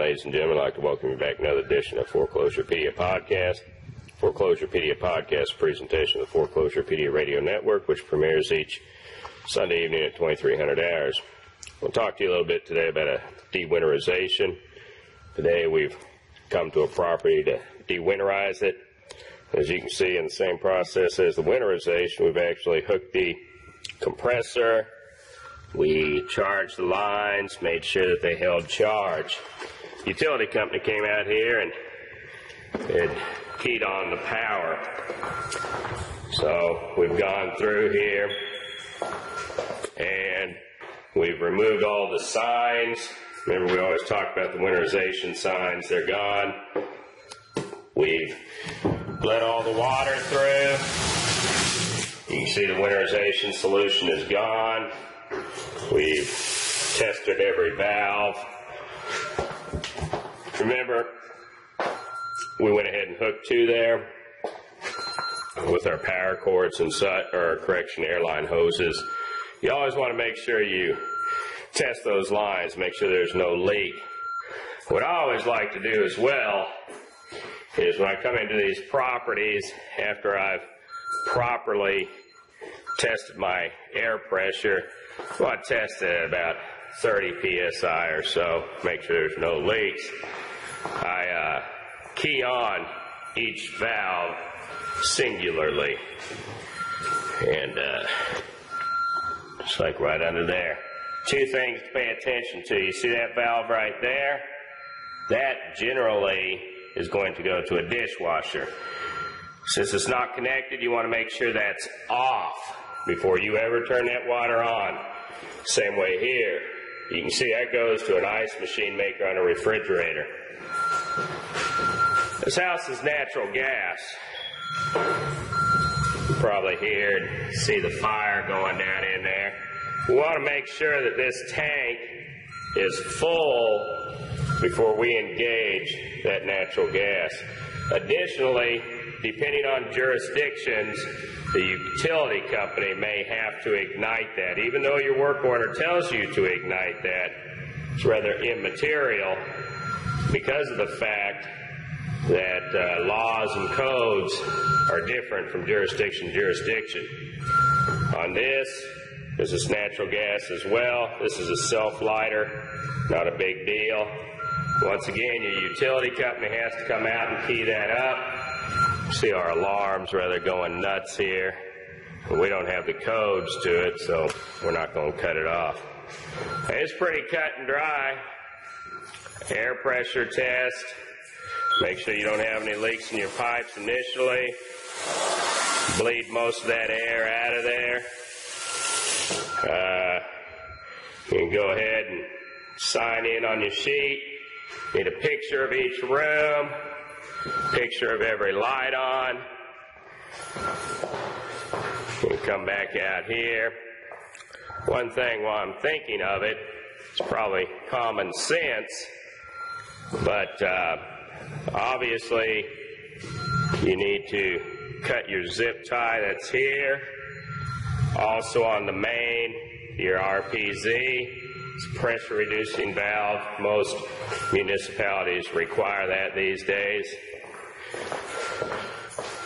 ladies and gentlemen, I'd like to welcome you back to another edition of Foreclosurepedia Podcast. Foreclosurepedia Podcast presentation of the Foreclosurepedia Radio Network, which premieres each Sunday evening at 2300 hours. We'll talk to you a little bit today about a dewinterization. Today we've come to a property to dewinterize it. As you can see, in the same process as the winterization, we've actually hooked the compressor. We charged the lines, made sure that they held charge. The utility company came out here and had keyed on the power. So we've gone through here and we've removed all the signs. Remember, we always talk about the winterization signs. They're gone. We've let all the water through. You can see the winterization solution is gone. We've tested every valve. Remember, we went ahead and hooked two there with our power cords and such, or airline hoses. You always want to make sure you test those lines, make sure there's no leak. What I always like to do as well is when I come into these properties, after I've properly tested my air pressure, well, I test it at about 30 psi or so, make sure there's no leaks. I key on each valve singularly, and just like right under there. Two things to pay attention to. You see that valve right there? That generally is going to go to a dishwasher. Since it's not connected, you want to make sure that's off before you ever turn that water on. Same way here. You can see that goes to an ice machine maker on a refrigerator. This house is natural gas. You probably hear and see the fire going down in there. We want to make sure that this tank is full before we engage that natural gas. Additionally, depending on jurisdictions, the utility company may have to ignite that. Even though your work order tells you to ignite that, it's rather immaterial because of the fact that laws and codes are different from jurisdiction to jurisdiction. On this is natural gas as well. This is a self-lighter, not a big deal. Once again, your utility company has to come out and key that up. See our alarms rather going nuts here. We don't have the codes to it, so we're not going to cut it off. It's pretty cut and dry. Air pressure test. Make sure you don't have any leaks in your pipes initially. Bleed most of that air out of there. You can go ahead and sign in on your sheet. Need a picture of each room. Picture of every light on. We'll come back out here. One thing while I'm thinking of it, it's probably common sense, but obviously you need to cut your zip tie that's here. Also on the main, your RPZ. It's a pressure reducing valve. Most municipalities require that these days.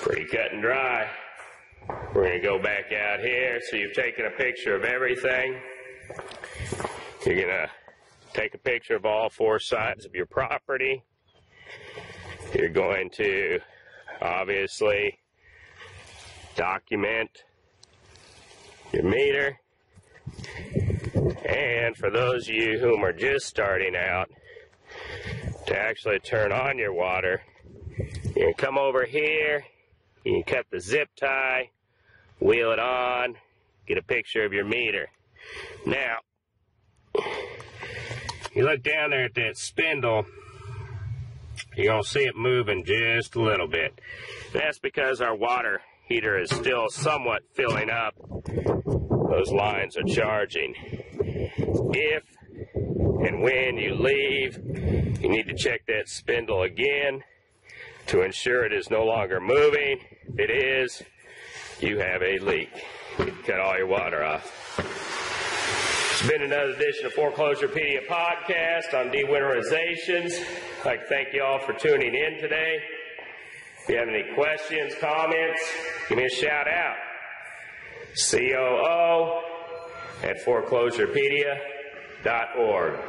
Pretty cut and dry. We're going to go back out here. So you've taken a picture of everything. You're going to take a picture of all four sides of your property. You're going to obviously document your meter. And for those of you whom are just starting out, to actually turn on your water, you can come over here, you can cut the zip tie, wheel it on, get a picture of your meter. Now, you look down there at that spindle, you're going to see it moving just a little bit. That's because our water heater is still somewhat filling up. Those lines are charging. If and when you leave, you need to check that spindle again to ensure it is no longer moving. If it is, you have a leak. You can cut all your water off. It's Been another edition of Foreclosurepedia podcast on dewinterizations. I'd like to thank you all for tuning in today. If you have any questions, comments, give me a shout out. COO@foreclosurepedia.org.